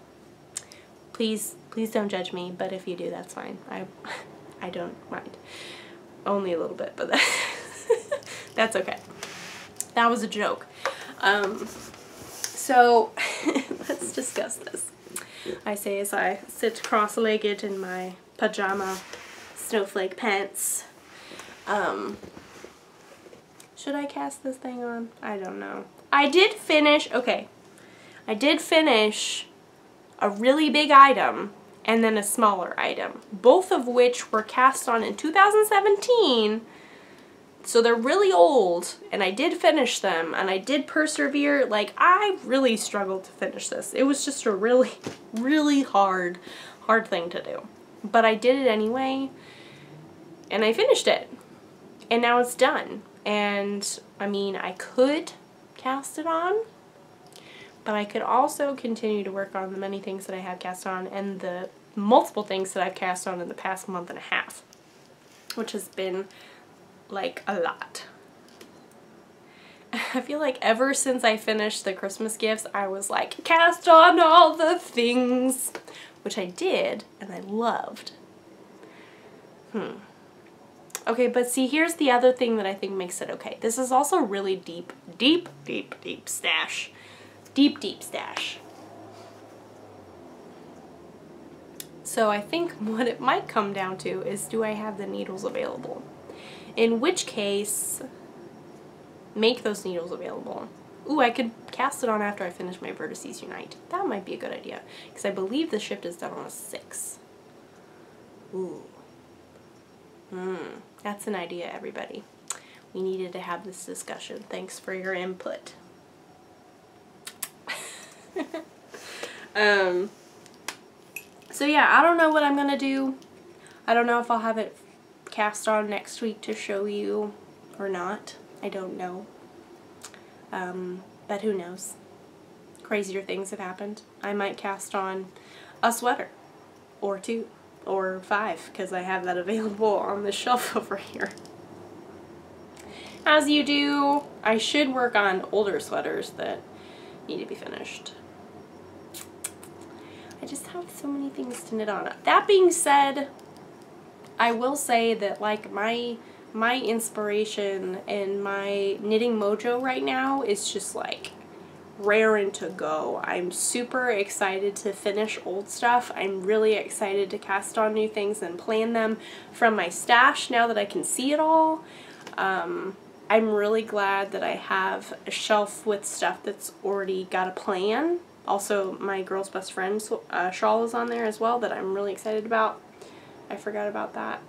Speaker 1: please don't judge me, but if you do, that's fine. I don't mind. Only a little bit, but that's okay. That was a joke. So let's discuss this. I say as I sit cross-legged in my pajama snowflake pants. Should I cast this thing on? I don't know. I did finish a really big item and then a smaller item, both of which were cast on in 2017. So they're really old, and I did finish them, and I did persevere. Like, I really struggled to finish this. It was just a really, really hard thing to do. But I did it anyway, and I finished it. And now it's done. And, I mean, I could cast it on, but I could also continue to work on the many things that I have cast on, and the multiple things that I've cast on in the past month and a half, which has been like a lot. I feel like ever since I finished the Christmas gifts, I was like, cast on all the things, which I did and I loved. Okay, but see, here's the other thing that I think makes it okay. This is also really deep stash. Deep stash. So I think what it might come down to is, do I have the needles available? In which case, make those needles available. Ooh, I could cast it on after I finish my Vertices Unite. That might be a good idea, because I believe the shift is done on a 6. Ooh. That's an idea, everybody. We needed to have this discussion. Thanks for your input. So yeah, I don't know what I'm gonna do. I don't know if I'll have it cast on next week to show you or not. I don't know. But who knows? Crazier things have happened. I might cast on a sweater or 2 or 5 because I have that available on the shelf over here. As you do, I should work on older sweaters that need to be finished. I just have so many things to knit on. That being said, I will say that like my inspiration and my knitting mojo right now is just like raring to go. I'm super excited to finish old stuff. I'm really excited to cast on new things and plan them from my stash now that I can see it all. I'm really glad that I have a shelf with stuff that's already got a plan. Also, my girl's best friend shawl is on there as well that I'm really excited about. I forgot about that.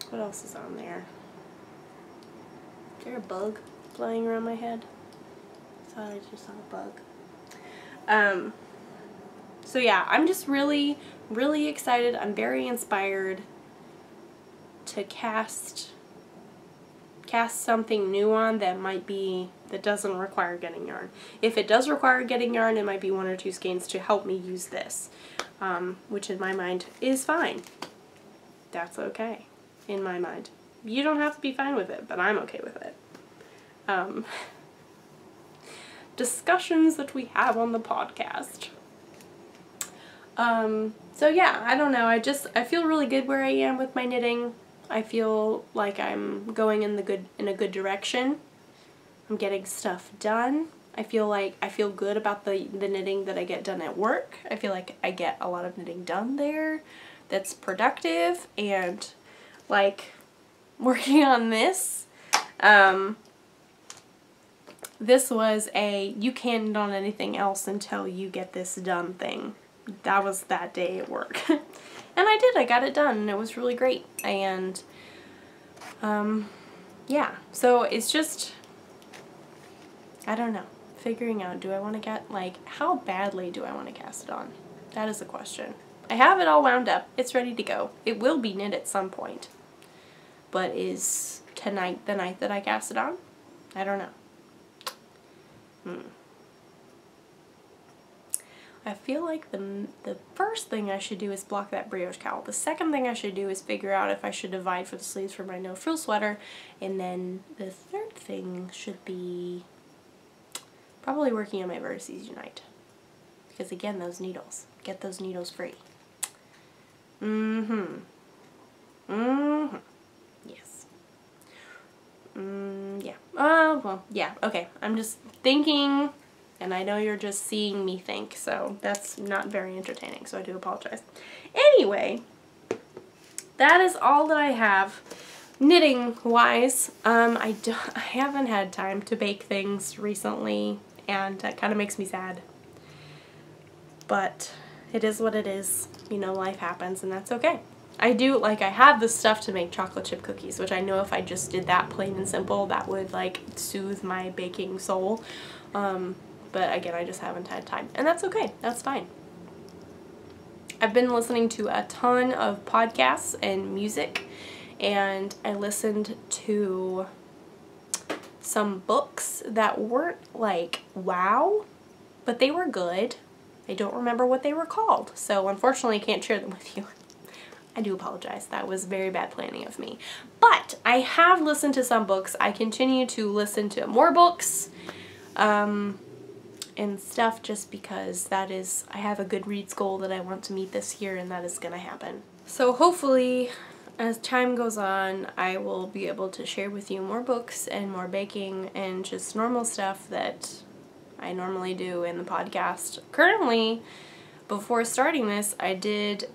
Speaker 1: What else is on there? Is there a bug flying around my head? I thought I just saw a bug. So yeah, I'm just really, really excited. I'm very inspired to cast something new on that doesn't require getting yarn. If it does require getting yarn, it might be 1 or 2 skeins to help me use this, which in my mind is fine. That's okay, in my mind. You don't have to be fine with it, but I'm okay with it. Discussions that we have on the podcast. So yeah, I don't know. I feel really good where I am with my knitting. I feel like I'm going in a good direction. I'm getting stuff done. I feel good about the knitting that I get done at work. I feel like I get a lot of knitting done there that's productive, and like working on this, This was a you can't knit on anything else until you get this done thing. That was that day at work. And I did. I got it done and it was really great. And yeah, so it's just, I don't know, figuring out, do I want to get, like, how badly do I want to cast it on? That is the question. I have it all wound up. It's ready to go. It will be knit at some point. But is tonight the night that I cast it on? I don't know. I feel like the first thing I should do is block that brioche cowl. The second thing I should do is figure out if I should divide for the sleeves for my no frill sweater. And then the third thing should be probably working on my vertices unite. Because again, those needles. Get those needles free. Yes. Yeah. Well, yeah, okay. I'm just thinking, and I know you're just seeing me think, so that's not very entertaining, so I do apologize. Anyway, that is all that I have knitting-wise. I haven't had time to bake things recently, and that kind of makes me sad. But it is what it is. You know, life happens, and that's okay. I do, like, I have the stuff to make chocolate chip cookies, which I know if I just did that plain and simple, that would, like, soothe my baking soul. But again, I just haven't had time. And that's okay. That's fine. I've been listening to a ton of podcasts and music, and I listened to some books that weren't, like, wow, but they were good. I don't remember what they were called, so unfortunately I can't share them with you. I do apologize. That was very bad planning of me. But I have listened to some books. I continue to listen to more books and stuff just because that is, I have a Goodreads goal that I want to meet this year, and that is going to happen. So hopefully, as time goes on, I will be able to share with you more books and more baking and just normal stuff that I normally do in the podcast. Currently, before starting this, I did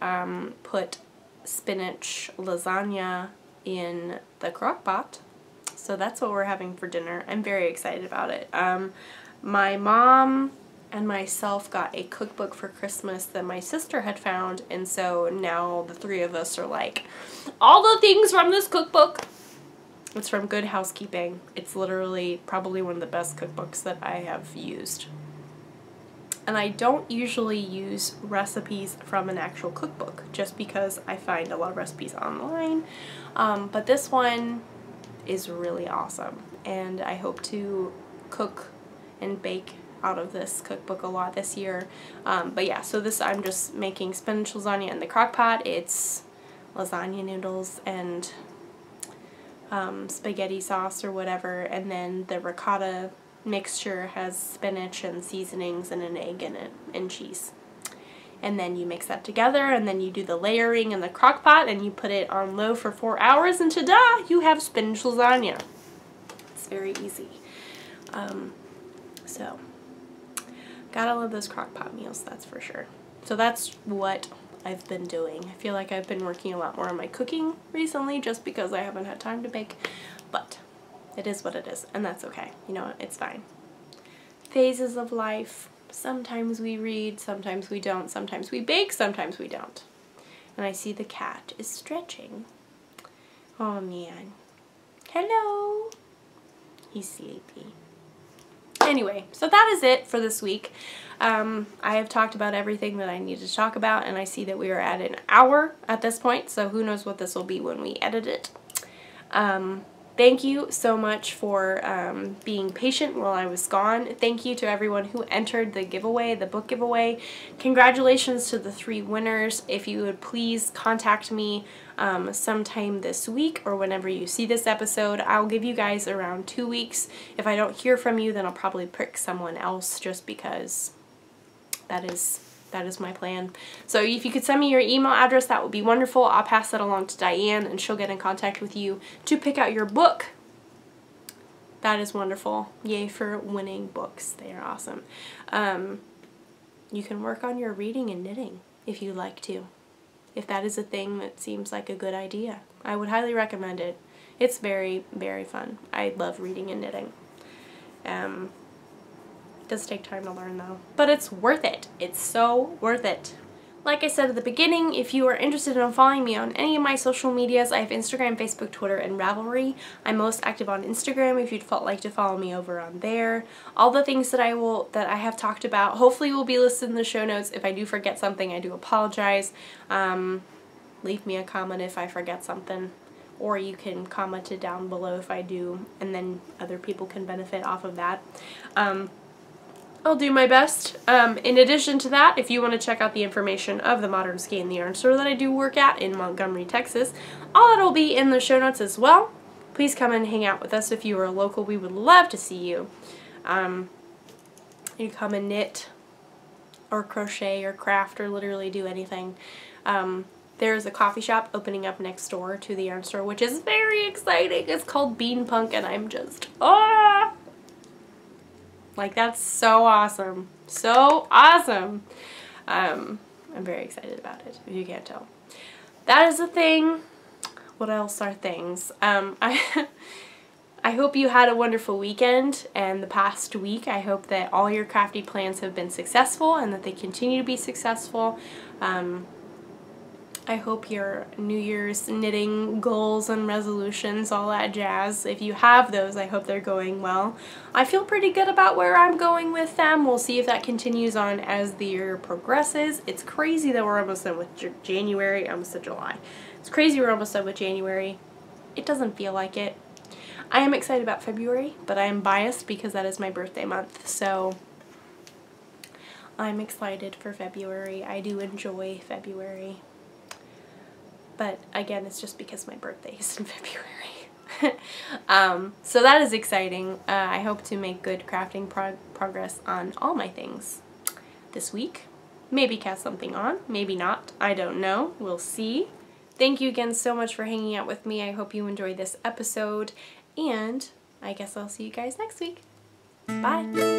Speaker 1: put spinach lasagna in the crock pot, so that's what we're having for dinner. I'm very excited about it. My mom and myself got a cookbook for Christmas that my sister had found, and so now the three of us are like, all the things from this cookbook. It's from Good Housekeeping. It's literally probably one of the best cookbooks that I have used. And I don't usually use recipes from an actual cookbook just because I find a lot of recipes online. But this one is really awesome, and I hope to cook and bake out of this cookbook a lot this year. But yeah, so this, I'm just making spinach lasagna in the crock pot. It's lasagna noodles and spaghetti sauce or whatever, and then the ricotta mixture has spinach and seasonings and an egg in it and cheese. And then you mix that together, and then you do the layering in the crock pot, and you put it on low for 4 hours, and ta-da! You have spinach lasagna. It's very easy. So, gotta love those crock pot meals, that's for sure. So that's what I've been doing. I feel like I've been working a lot more on my cooking recently just because I haven't had time to bake, but it is what it is, and that's okay. You know, it's fine. Phases of life. Sometimes we read, sometimes we don't, sometimes we bake, sometimes we don't. And I see the cat is stretching. Oh man. Hello. He's sleepy. Anyway, so that is it for this week. I have talked about everything that I need to talk about, and I see that we are at an hour at this point, so who knows what this will be when we edit it. Thank you so much for being patient while I was gone. Thank you to everyone who entered the giveaway, the book giveaway. Congratulations to the 3 winners. If you would please contact me sometime this week or whenever you see this episode. I'll give you guys around 2 weeks. If I don't hear from you, then I'll probably pick someone else just because that is my plan. So if you could send me your email address, that would be wonderful. I'll pass that along to Diane, and she'll get in contact with you to pick out your book. That is wonderful. Yay for winning books. They are awesome. You can work on your reading and knitting if you'd like to. If that is a thing that seems like a good idea, I would highly recommend it. It's very, very fun. I love reading and knitting. It does take time to learn though, but it's worth it. It's so worth it. Like I said at the beginning, if you are interested in following me on any of my social medias, I have Instagram, Facebook, Twitter, and Ravelry. I'm most active on Instagram if you'd like to follow me over on there. All the things that I have talked about hopefully will be listed in the show notes. If I do forget something, I do apologize. Leave me a comment if I forget something, or you can comment it down below if I do, and then other people can benefit off of that. I'll do my best. In addition to that, if you want to check out the information of the Modern Skein and the Yarn Store that I do work at in Montgomery, Texas, all that will be in the show notes as well. Please come and hang out with us if you are local. We would love to see you. You come and knit or crochet or craft or literally do anything. There is a coffee shop opening up next door to the Yarn Store, which is very exciting. It's called Bean Punk, and I'm just, like, that's so awesome. So awesome. I'm very excited about it, if you can't tell. That is a thing. What else are things? I hope you had a wonderful weekend and the past week. I hope that all your crafty plans have been successful and that they continue to be successful. I hope your New Year's knitting goals and resolutions, all that jazz, if you have those, I hope they're going well. I feel pretty good about where I'm going with them. We'll see if that continues on as the year progresses. It's crazy that we're almost done with January. I almost said July. It's crazy we're almost done with January. It doesn't feel like it. I am excited about February, but I am biased because that is my birthday month, so I'm excited for February. I do enjoy February. But again, it's just because my birthday is in February. So that is exciting. I hope to make good crafting progress on all my things this week. Maybe cast something on, maybe not. I don't know. We'll see. Thank you again so much for hanging out with me. I hope you enjoyed this episode, and I guess I'll see you guys next week. Bye!